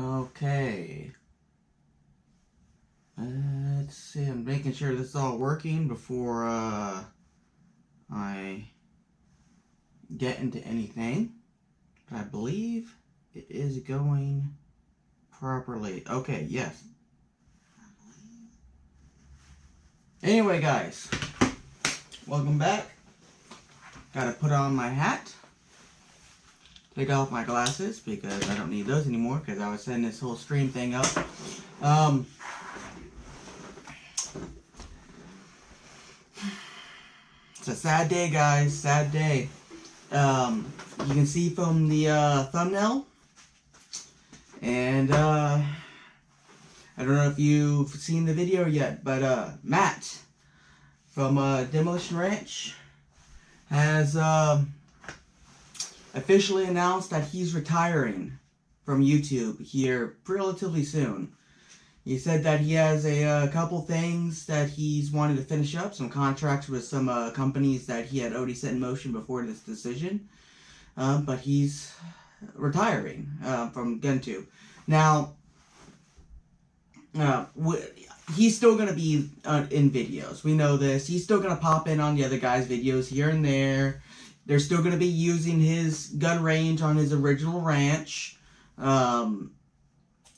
Okay. Let's see, I'm making sure this is all working before I get into anything. But I believe it is going properly. Okay, yes. Anyway, guys, welcome back. Gotta put on my hat. Take off my glasses because I don't need those anymore because I was setting this whole stream thing up. It's a sad day, guys. Sad day. You can see from the thumbnail. And I don't know if you've seen the video yet, but Matt from Demolition Ranch has officially announced that he's retiring from YouTube here relatively soon. He said that he has a couple things that he's wanted to finish up, some contracts with some companies that he had already set in motion before this decision. But he's retiring from Guntuber. Now, he's still going to be in videos. We know this. He's still going to pop in on the other guys' videos here and there. They're still going to be using his gun range on his original ranch.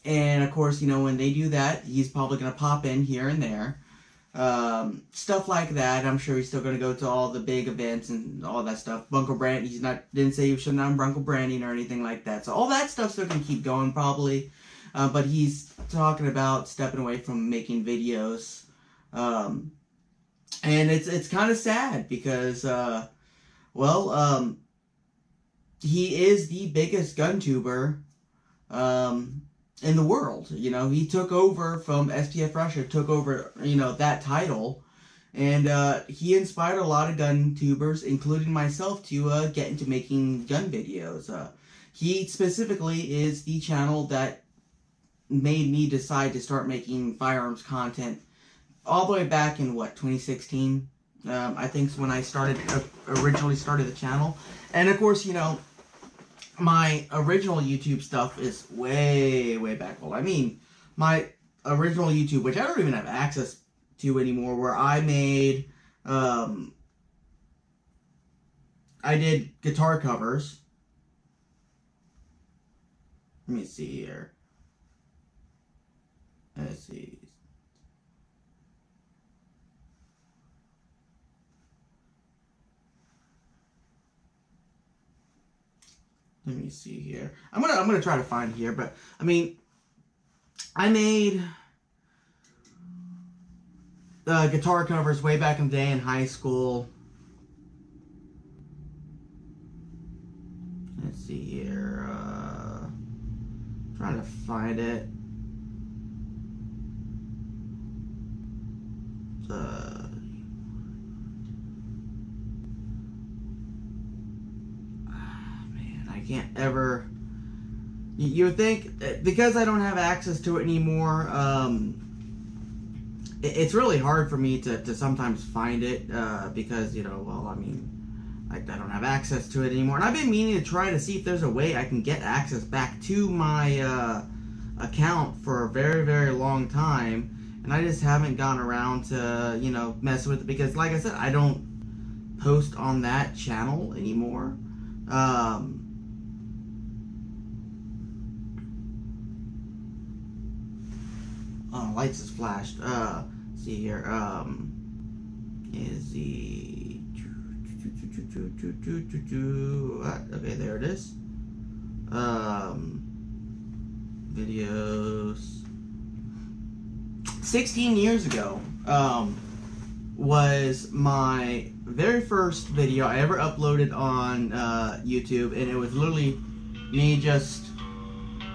And, of course, you know, when they do that, he's probably going to pop in here and there. Stuff like that. I'm sure he's still going to go to all the big events and all that stuff. Bunko brand, didn't say he was shutting down Bunko branding or anything like that. So all that stuff's still going to keep going probably. But he's talking about stepping away from making videos. And it's kind of sad because, he is the biggest Guntuber in the world. You know, he took over from SPF Russia, took over, you know, that title. And he inspired a lot of Guntubers, including myself, to get into making gun videos. He specifically is the channel that made me decide to start making firearms content all the way back in, 2016? I think is when I originally started the channel. And of course, you know, my original YouTube stuff is way, way back old. I mean, my original YouTube, which I don't even have access to anymore, where I made, I did guitar covers. Let me see here. Let's see. Let me see here. I'm gonna try to find here, but I mean, I made guitar covers way back in the day in high school. Let's see here. Trying to find it. Can't ever. You would think because I don't have access to it anymore. It's really hard for me to sometimes find it because, you know, well, I mean, I don't have access to it anymore. And I've been meaning to try to see if there's a way I can get access back to my account for a very, very long time, and I just haven't gone around to, you know, mess with it because, like I said, I don't post on that channel anymore. Oh, lights is flashed. See here. Is the okay? There it is. Videos. 16 years ago, was my very first video I ever uploaded on YouTube, and it was literally me just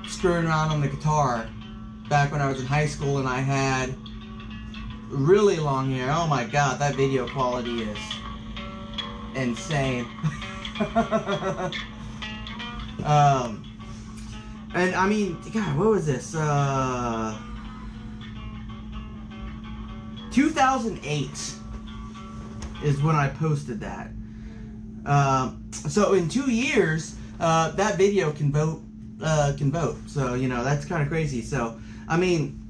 screwing around on the guitar. Back when I was in high school and I had really long hair. Oh my god, that video quality is insane. And I mean, God, what was this? 2008 is when I posted that. So in 2 years, that video can vote can vote. So, you know, that's kind of crazy. So, I mean,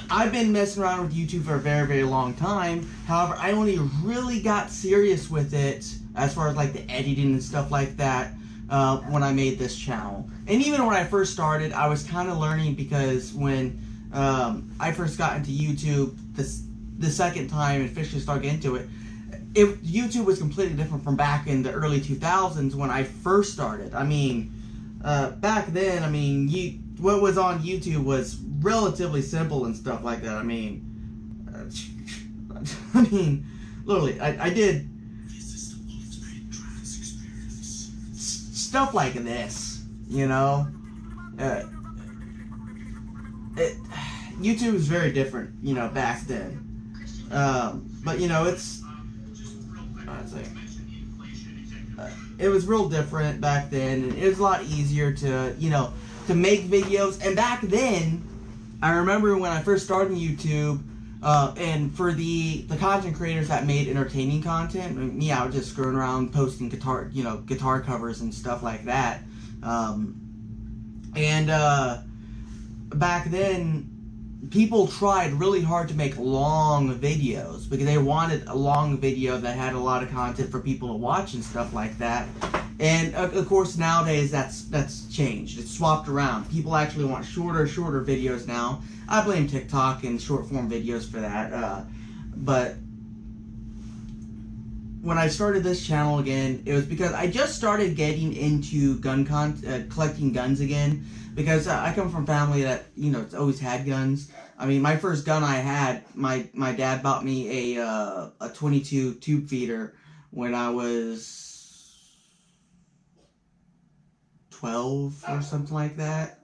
I've been messing around with YouTube for a very, very long time. However, I only really got serious with it as far as like the editing and stuff like that when I made this channel. And even when I first started, I was kind of learning, because when I first got into YouTube the second time and officially started into it, YouTube was completely different from back in the early 2000s when I first started. I mean, back then, I mean, what was on YouTube was relatively simple and stuff like that. I mean, literally, I did stuff like this, you know. YouTube is very different, you know, back then. But you know, it was real different back then, and it was a lot easier to, you know, to make videos. And back then, I remember when I first started YouTube, and for the content creators that made entertaining content, me, I was just screwing around posting guitar covers and stuff like that. Back then, people tried really hard to make long videos because they wanted a long video that had a lot of content for people to watch and stuff like that. And of course, nowadays that's changed. It's swapped around. People actually want shorter videos now. I blame TikTok and short form videos for that. But when I started this channel again, it was because I just started getting into collecting guns again. Because I come from a family that, you know, it's always had guns. I mean, my first gun I had, my dad bought me a 22 tube feeder when I was 12 or something like that.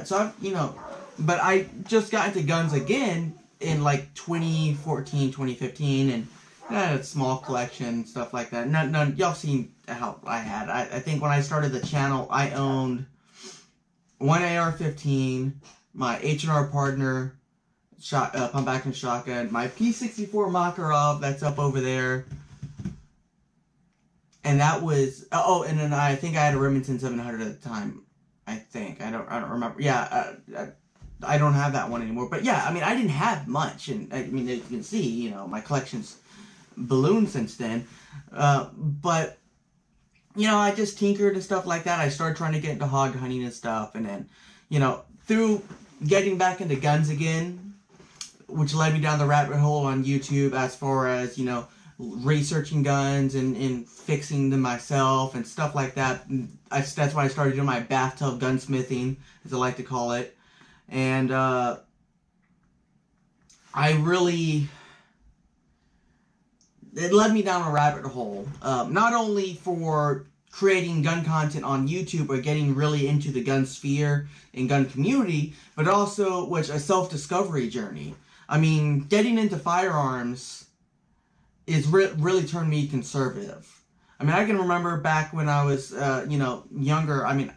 So I've, you know, but I just got into guns again in like 2014, 2015, and I had a small collection, stuff like that. None, y'all seen how I had. I think when I started the channel, I owned one AR-15, my H&R partner, pump action shotgun, my P64 Makarov that's up over there, and that was, oh, and then I think I had a Remington 700 at the time. I think I don't remember. Yeah, I don't have that one anymore. But yeah, I mean, I didn't have much, and I mean, as you can see, you know, my collection's ballooned since then. But you know, I just tinkered and stuff like that. I started trying to get into hog hunting and stuff. And then, you know, through getting back into guns again, which led me down the rabbit hole on YouTube as far as, you know, researching guns and fixing them myself and stuff like that. That's why I started doing my bathtub gunsmithing, as I like to call it. And I really... it led me down a rabbit hole, not only for creating gun content on YouTube or getting really into the gun sphere and gun community, but also was a self-discovery journey. I mean, getting into firearms is really turned me conservative. I mean, I can remember back when I was, you know, younger. I mean,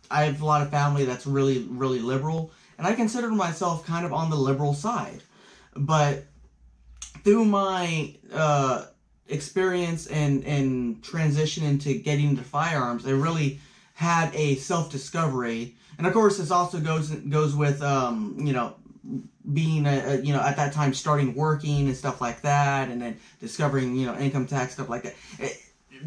I have a lot of family that's really liberal, and I consider myself kind of on the liberal side. But through my experience and transition into getting into firearms, I really had a self-discovery. And of course, this also goes with, you know, being, you know, at that time starting working and stuff like that, and then discovering, you know, income tax, stuff like that.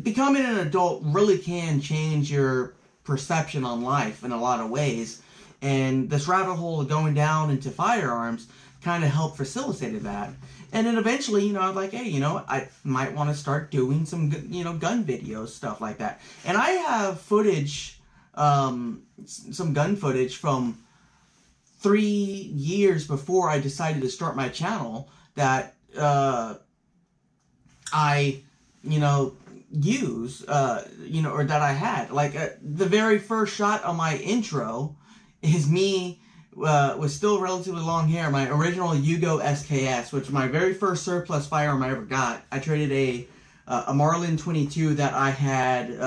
Becoming an adult really can change your perception on life in a lot of ways. And this rabbit hole of going down into firearms kind of helped facilitate that. And then eventually, you know, I was like, hey, you know, I might want to start doing some, you know, gun videos, stuff like that. And I have footage, some gun footage from 3 years before I decided to start my channel that I, you know, use, you know, or that I had. Like, the very first shot on my intro is me with still relatively long hair, my original Yugo SKS, which was my very first surplus firearm I ever got. I traded a Marlin 22 that I had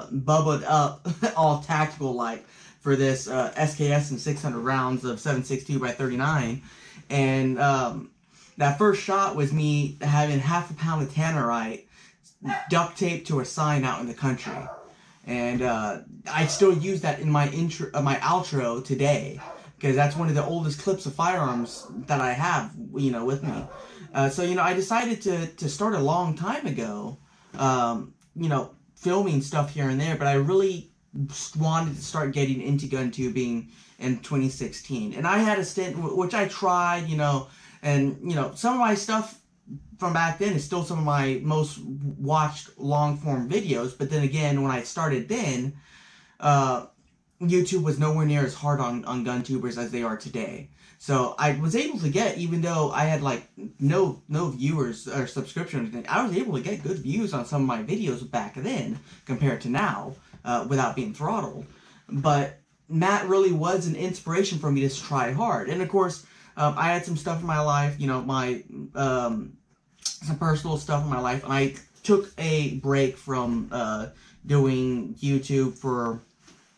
bubbled up, all tactical like, for this SKS and 600 rounds of 7.62 by 39. And that first shot was me having half a pound of tannerite duct taped to a sign out in the country. And I still use that in my intro, my outro today, because that's one of the oldest clips of firearms that I have, you know, with me. So, you know, I decided to start a long time ago, you know, filming stuff here and there, but I really wanted to start getting into gun tubing in 2016. And I had a stint, which I tried, you know, and, you know, some of my stuff from back then is still some of my most watched long-form videos, but then again, when I started then, YouTube was nowhere near as hard on GunTubers as they are today. So I was able to get, even though I had like no viewers or subscription or anything, I was able to get good views on some of my videos back then compared to now, without being throttled. But Matt really was an inspiration for me to try hard. And of course, I had some stuff in my life, you know, my some personal stuff in my life, and I took a break from doing YouTube for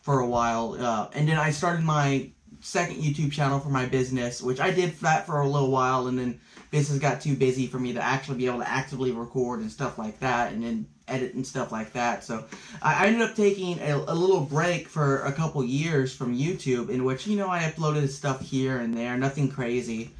a while, and then I started my second YouTube channel for my business, which I did that for a little while, and then business got too busy for me to actually be able to actively record and stuff like that, and then edit and stuff like that. So I ended up taking a little break for a couple years from YouTube, in which, you know, I uploaded stuff here and there, nothing crazy.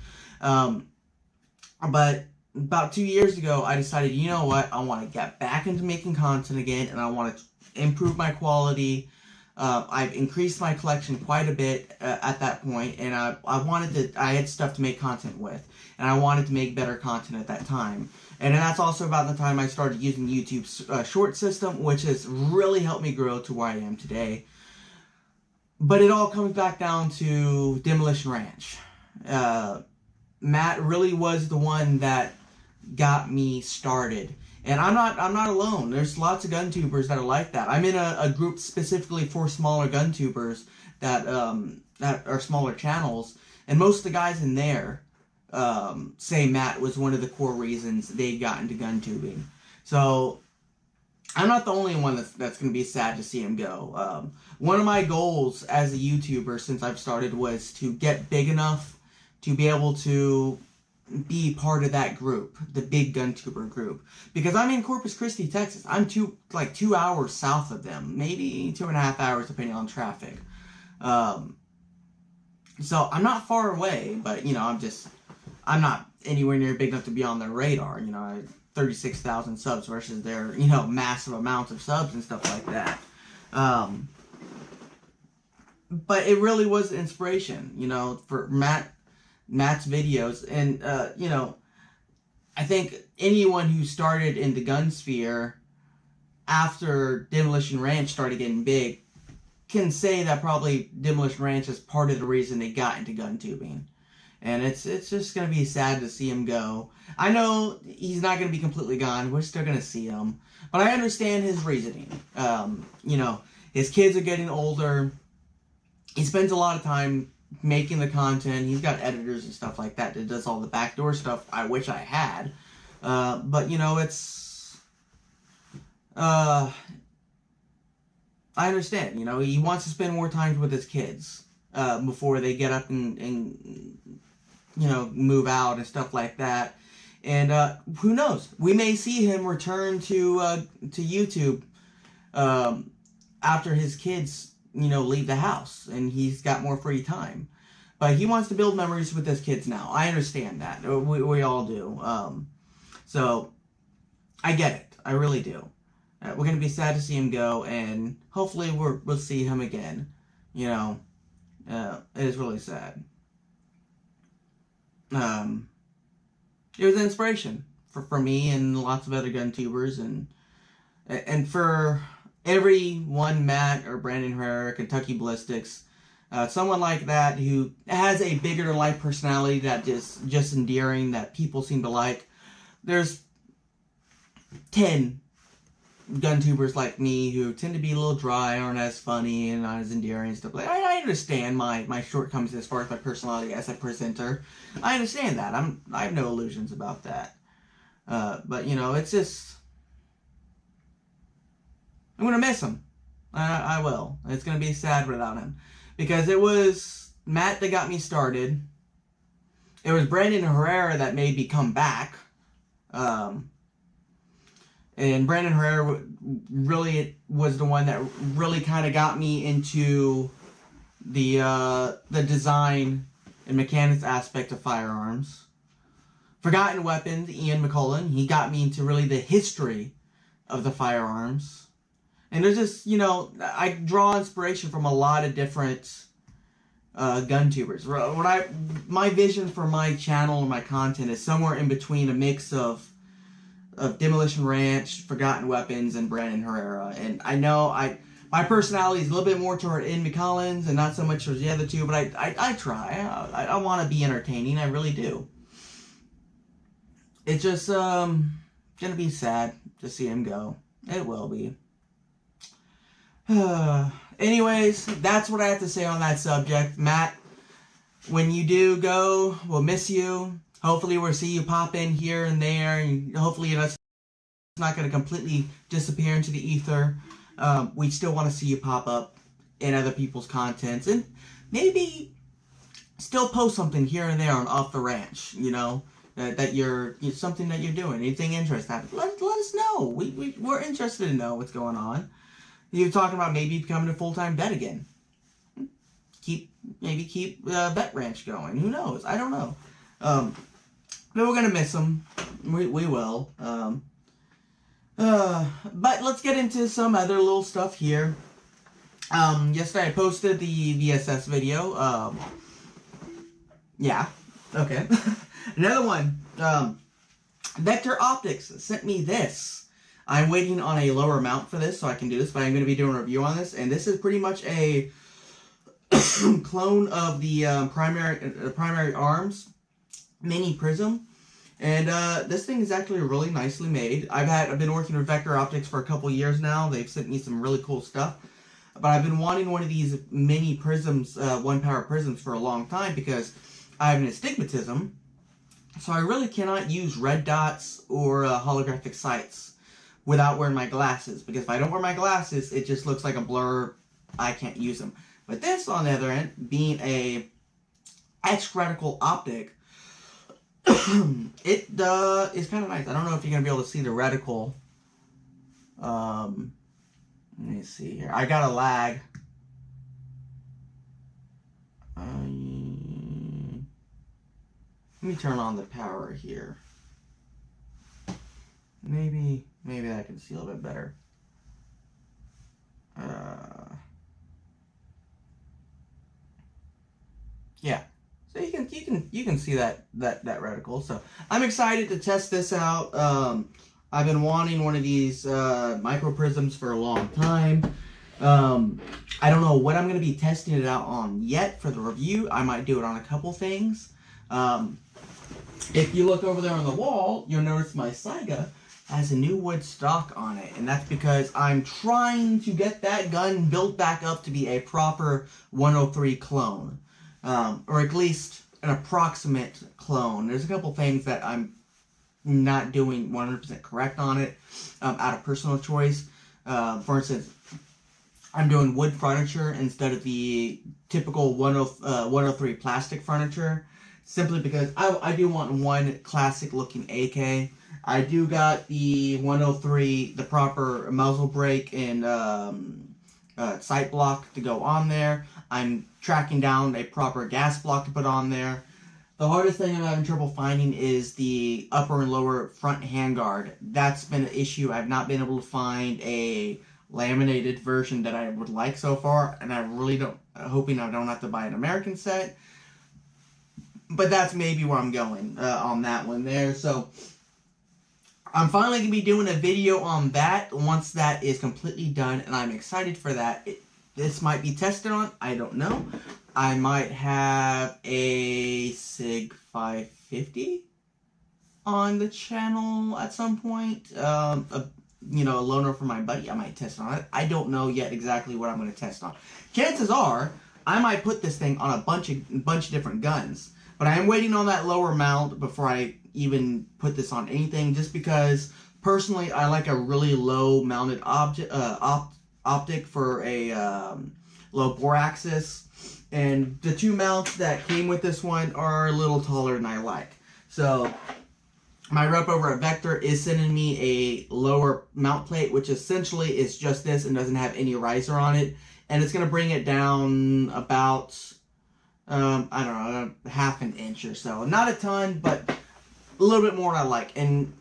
But about 2 years ago, I decided, you know what, I want to get back into making content again, and I want to improve my quality. I've increased my collection quite a bit at that point, and I had stuff to make content with, and I wanted to make better content at that time. And then that's also about the time I started using YouTube's short system, which has really helped me grow to where I am today. But it all comes back down to Demolition Ranch. Matt really was the one that got me started. And I'm not alone. There's lots of GunTubers that are like that. I'm in a group specifically for smaller GunTubers that are smaller channels, and most of the guys in there say Matt was one of the core reasons they got into GunTubing. So I'm not the only one that's going to be sad to see him go. One of my goals as a YouTuber since I've started was to get big enough to be able to be part of that group, the big Guntuber group, because I'm in Corpus Christi, Texas. I'm 2 hours south of them, maybe 2.5 hours depending on traffic. So I'm not far away, but you know, I'm not anywhere near big enough to be on their radar. You know, 36,000 subs versus their, you know, massive amounts of subs and stuff like that. But it really was an inspiration, you know, for Matt's videos, and you know, I think anyone who started in the gun sphere after Demolition Ranch started getting big can say that probably Demolition Ranch is part of the reason they got into gun tubing. And it's just gonna be sad to see him go. I know he's not gonna be completely gone. We're still gonna see him, but I understand his reasoning. You know, his kids are getting older. He spends a lot of time making the content. He's got editors and stuff like that does all the backdoor stuff I wish I had. But, you know, it's... I understand, you know, he wants to spend more time with his kids before they get up and, you know, move out and stuff like that. And who knows? We may see him return to YouTube after his kids, you know, leave the house and he's got more free time. But he wants to build memories with his kids now. I understand that. We all do. So I get it. I really do. We're going to be sad to see him go, and hopefully we'll see him again. You know, it is really sad. It was an inspiration for me and lots of other GunTubers, and for everyone, Matt or Brandon Herrera, Kentucky Ballistics, someone like that who has a bigger than life personality that is just endearing, that people seem to like. There's 10 GunTubers like me who tend to be a little dry, aren't as funny, and not as endearing and stuff like that. I understand my shortcomings as far as my personality as a presenter. I understand that. I have no illusions about that. But you know, it's just, I'm gonna miss him. I will. It's gonna be sad without him, because it was Matt that got me started. It was Brandon Herrera that made me come back. And Brandon Herrera really was the one that really kind of got me into the design and mechanics aspect of firearms. Forgotten Weapons, Ian McCullen, he got me into really the history of the firearms. And there's just, you know, I draw inspiration from a lot of different Guntubers. My vision for my channel and my content is somewhere in between a mix of Demolition Ranch, Forgotten Weapons, and Brandon Herrera. And I know my personality is a little bit more toward Ian McCullen's and not so much towards the other two, but I try. I want to be entertaining. I really do. It's just gonna be sad to see him go. It will be. Anyways, that's what I have to say on that subject. Matt, when you do go, we'll miss you. Hopefully we'll see you pop in here and there, and hopefully it's not going to completely disappear into the ether. We still want to see you pop up in other people's contents, and maybe still post something here and there on Off the Ranch, you know, that you're something that you're doing, anything interesting. Let us know. We're interested to know what's going on. You're talking about maybe becoming a full-time vet again. Maybe keep Vet Ranch going. Who knows? I don't know. But we're gonna miss them. We will. But let's get into some other little stuff here. Yesterday I posted the VSS video. Yeah. Okay. Another one. Vector Optics sent me this. I'm waiting on a lower mount for this so I can do this, but I'm going to be doing a review on this. And this is pretty much a clone of the primary arms mini prism. And this thing is actually really nicely made. I've been working with Vector Optics for a couple years now. They've sent me some really cool stuff. But I've been wanting one of these mini prisms, 1-power prisms for a long time because I have an astigmatism. So I really cannot use red dots or holographic sights without wearing my glasses, because if I don't wear my glasses, it just looks like a blur. I can't use them. But this, on the other end, being a X-reticle optic, it is kind of nice. I don't know if you're going to be able to see the reticle. Let me see here. I got a lag. Let me turn on the power here. Maybe I can see a little bit better. Yeah. So you can see that reticle. So I'm excited to test this out. I've been wanting one of these micro prisms for a long time. I don't know what I'm going to be testing it out on yet for the review. I might do it on a couple things. If you look over there on the wall, you'll notice my Saiga has a new wood stock on it, and that's because I'm trying to get that gun built back up to be a proper 103 clone, or at least an approximate clone. There's a couple things that I'm not doing 100% correct on it, out of personal choice. For instance, I'm doing wood furniture instead of the typical 103 plastic furniture, simply because I do want one classic looking AK. I do got the 103, the proper muzzle brake and sight block to go on there. I'm tracking down a proper gas block to put on there. The hardest thing I'm having trouble finding is the upper and lower front handguard. That's been an issue. I've not been able to find a laminated version that I would like so far, and I really hoping I don't have to buy an American set. But that's maybe where I'm going on that one there. So I'm finally going to be doing a video on that once that is completely done, and I'm excited for that. This might be tested on, I don't know. I might have a SIG 550 on the channel at some point. A loaner for my buddy, I might test on it. I don't know yet exactly what I'm going to test on. Chances are, I might put this thing on a bunch of different guns. But I am waiting on that lower mount before I even put this on anything, just because personally I like a really low mounted optic for a low bore axis, and the two mounts that came with this one are a little taller than I like. So My rep over at Vector is sending me a lower mount plate, which essentially is just this and doesn't have any riser on it. And it's going to bring it down about, I don't know, half an inch or so. Not a ton, but a little bit more than I like. And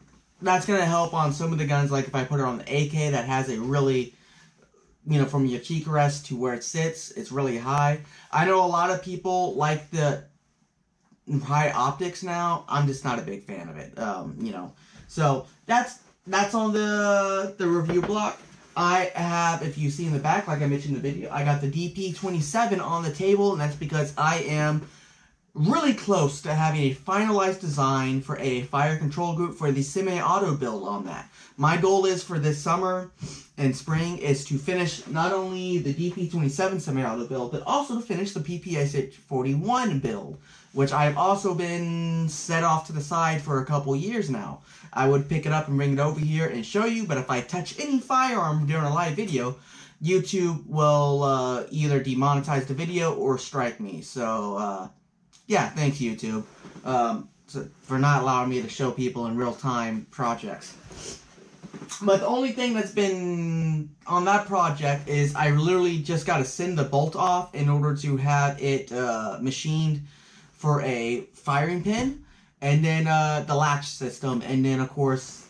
that's going to help on some of the guns, like if I put it on the AK that has a really, you know, from your cheek rest to where it sits, it's really high. I know a lot of people like the high optics now. I'm just not a big fan of it, you know. So that's on the review block. I have, if you see in the back, like I mentioned in the video, I got the DP27 on the table, and that's because I am really close to having a finalized design for a fire control group for the semi-auto build on that. My goal is for this summer and spring is to finish not only the DP27 semi-auto build, but also to finish the PPS-41 build, which I've also been set off to the side for a couple years now. I would pick it up and bring it over here and show you, but if I touch any firearm during a live video, YouTube will either demonetize the video or strike me. So, yeah, thanks YouTube for not allowing me to show people in real-time projects. But the only thing that's been on that project is I literally just got to send the bolt off in order to have it machined for a firing pin, and then the latch system, and then of course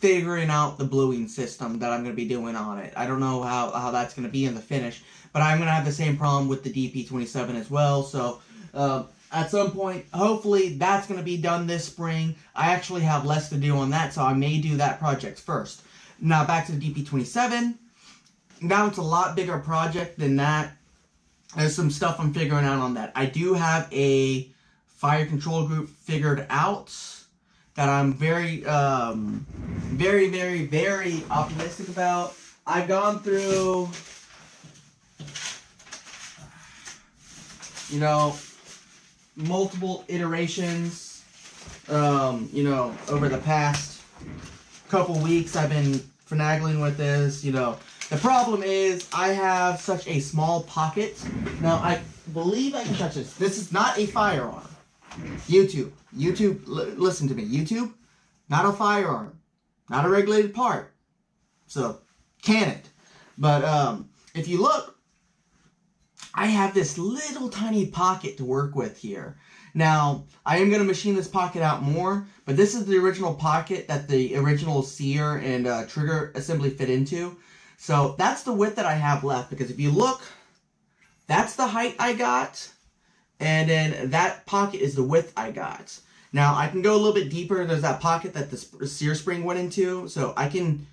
figuring out the bluing system that I'm going to be doing on it. I don't know how that's going to be in the finish, but I'm going to have the same problem with the DP27 as well. So at some point, hopefully that's going to be done this spring. I actually have less to do on that, so I may do that project first. Now back to the DP27. Now it's a lot bigger project than that. There's some stuff I'm figuring out on that. I do have a fire control group figured out that I'm very optimistic about. I've gone through, you know, multiple iterations, you know, over the past couple weeks. I've been finagling with this, you know. The problem is I have such a small pocket. Now, I believe I can touch this. This is not a firearm. YouTube, listen to me. YouTube, not a firearm. Not a regulated part. So, can it? But, if you look, I have this little tiny pocket to work with here. Now, I am going to machine this pocket out more, but this is the original pocket that the original sear and trigger assembly fit into. So that's the width that I have left, because if you look, that's the height I got, and then that pocket is the width I got. Now, I can go a little bit deeper. There's that pocket that the sear spring went into, so I can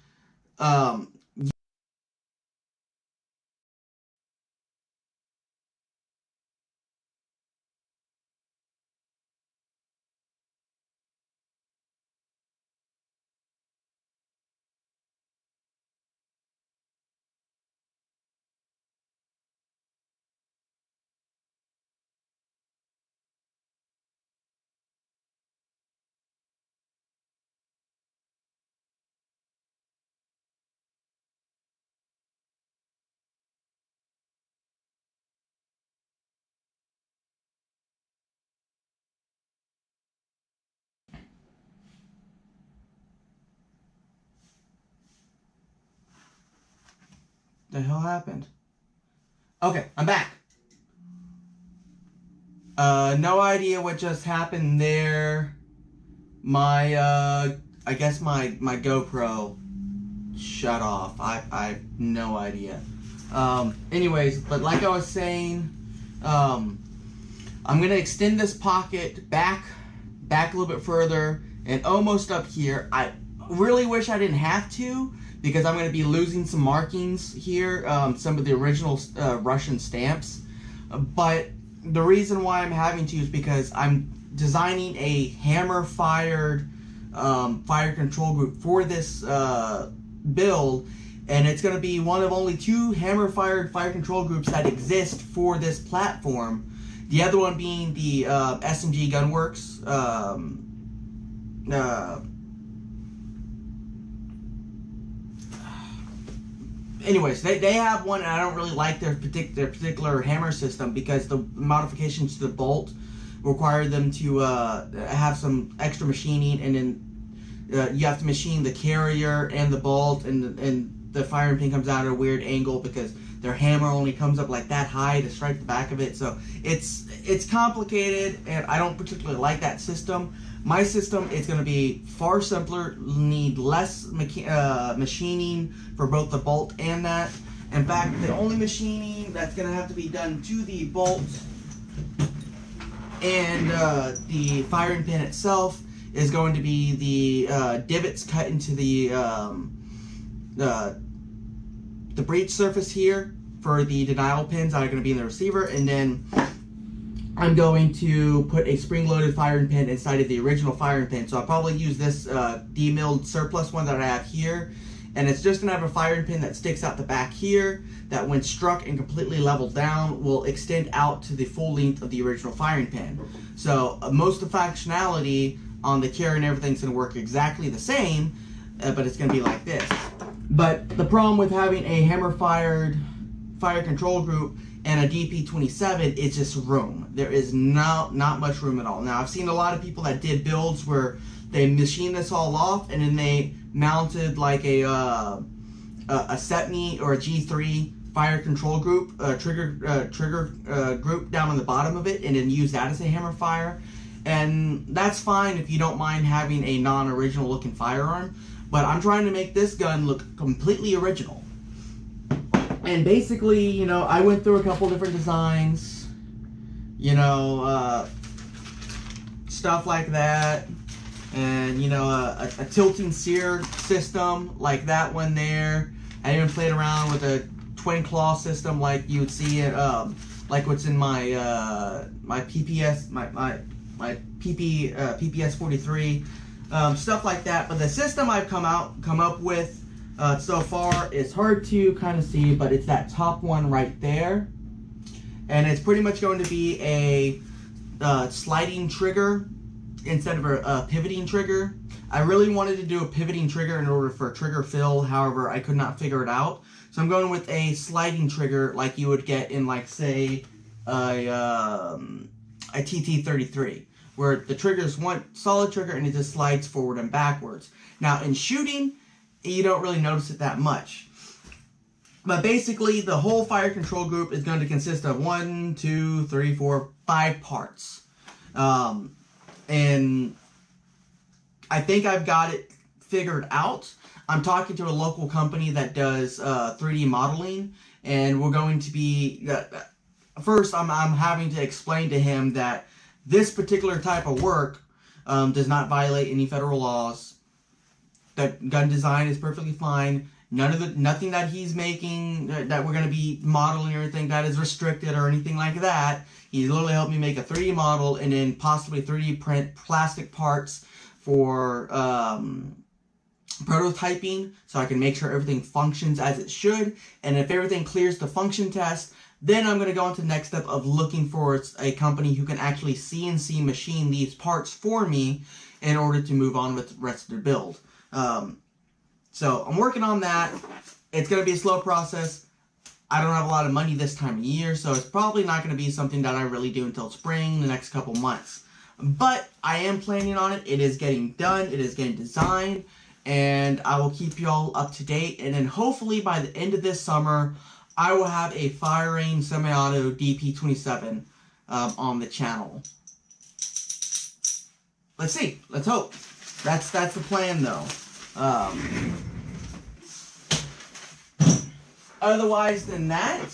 the hell happened? Okay, I'm back. No idea what just happened there. My, I guess my GoPro shut off. I have no idea. Anyways, but like I was saying, I'm gonna extend this pocket back a little bit further and almost up here. I really wish I didn't have to, because I'm going to be losing some markings here, some of the original Russian stamps. But the reason why I'm having to is because I'm designing a hammer-fired fire control group for this build, and it's going to be one of only 2 hammer-fired fire control groups that exist for this platform. The other one being the SMG Gunworks anyways, they have one, and I don't really like their particular hammer system, because the modifications to the bolt require them to have some extra machining, and then you have to machine the carrier and the bolt, and the firing pin comes out at a weird angle because their hammer only comes up like that high to strike the back of it. So it's complicated, and I don't particularly like that system. My system is going to be far simpler, need less machining for both the bolt and that. In fact, the only machining that's going to have to be done to the bolt and the firing pin itself is going to be the divots cut into the breech surface here for the denial pins that are going to be in the receiver, and then I'm going to put a spring-loaded firing pin inside of the original firing pin. So I'll probably use this demilled surplus one that I have here, and it's just going to have a firing pin that sticks out the back here that when struck and completely leveled down will extend out to the full length of the original firing pin. So most of the functionality on the carrier and everything's going to work exactly the same, but it's going to be like this. But the problem with having a hammer-fired fire control group and a DP27 is just room. There is not much room at all. Now, I've seen a lot of people that did builds where they machined this all off and then they mounted like a SEPMI or a G3 fire control group, trigger group down on the bottom of it, and then use that as a hammer fire. And that's fine if you don't mind having a non-original looking firearm. But I'm trying to make this gun look completely original. And basically, you know, I went through a couple different designs, you know, stuff like that. And, you know, a tilting sear system like that one there. I even played around with a twin claw system like you would see it, like what's in my my PPS, my PPS 43. Stuff like that. But the system I've come up with so far is hard to kind of see, but it's that top one right there, and it's pretty much going to be a sliding trigger instead of a pivoting trigger. I really wanted to do a pivoting trigger in order for trigger fill, however I could not figure it out, so I'm going with a sliding trigger like you would get in, like, say a TT33, where the trigger is one solid trigger and it just slides forward and backwards. Now, in shooting, you don't really notice it that much. But basically, the whole fire control group is going to consist of 1, 2, 3, 4, 5 parts. And I think I've got it figured out. I'm talking to a local company that does 3D modeling, and we're going to be... first, I'm having to explain to him that this particular type of work does not violate any federal laws. That gun design is perfectly fine. Nothing that he's making that we're going to be modeling or anything that is restricted or anything like that. He literally helped me make a 3D model and then possibly 3D print plastic parts for prototyping, so I can make sure everything functions as it should. And if everything clears the function test, then I'm going to go on to the next step of looking for a company who can actually CNC machine these parts for me in order to move on with the rest of their build. So I'm working on that. It's going to be a slow process. I don't have a lot of money this time of year, so it's probably not going to be something that I really do until spring, the next couple months. But I am planning on it. It is getting done. It is getting designed. And I will keep you all up to date. And then hopefully by the end of this summer, I will have a firing semi-auto DP27 on the channel. Let's see. Let's hope. That's the plan, though. Otherwise than that,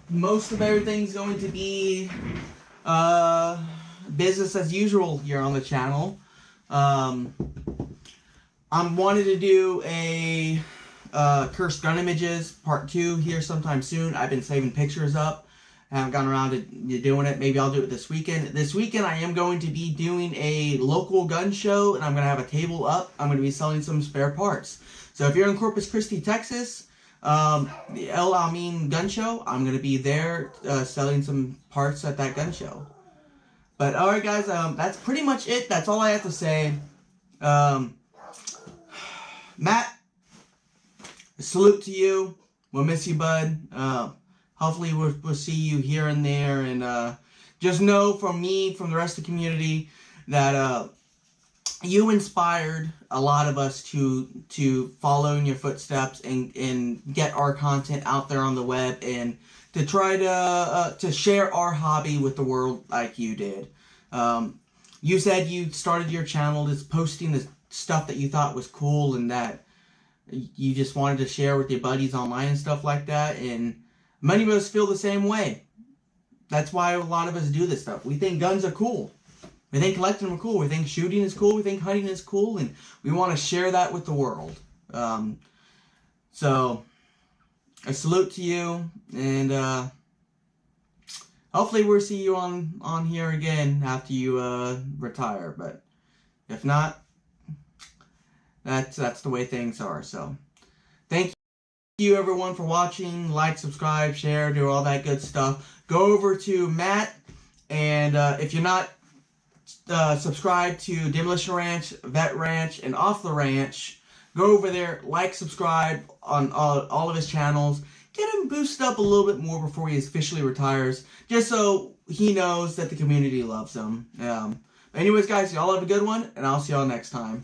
most of everything's going to be business as usual here on the channel. I'm wanting to do a Cursed Gun Images Part 2 here sometime soon. I've been saving pictures up. I haven't gotten around to doing it. Maybe I'll do it this weekend. This weekend I am going to be doing a local gun show, and I'm going to have a table up. I'm going to be selling some spare parts. So if you're in Corpus Christi, Texas, the El Amin Gun Show, I'm going to be there selling some parts at that gun show. But alright guys, that's pretty much it. That's all I have to say. Matt, salute to you. We'll miss you, bud. Hopefully we'll see you here and there, and just know from me, from the rest of the community, that you inspired a lot of us to follow in your footsteps and get our content out there on the web and to try to share our hobby with the world like you did. You said you started your channel just posting the stuff that you thought was cool and that you just wanted to share with your buddies online and stuff like that, and many of us feel the same way. That's why a lot of us do this stuff. We think guns are cool. We think collecting them are cool. We think shooting is cool. We think hunting is cool. And we want to share that with the world. So, a salute to you. And hopefully we'll see you on here again after you retire. But if not, that's the way things are. So, thank you everyone for watching. Like, subscribe, share, do all that good stuff. Go over to Matt. And if you're not subscribe to Demolition Ranch, Vet Ranch, and Off the Ranch, go over there, like, subscribe on all of his channels, get him boosted up a little bit more before he officially retires, just so he knows that the community loves him. Anyways, guys, y'all have a good one, and I'll see y'all next time.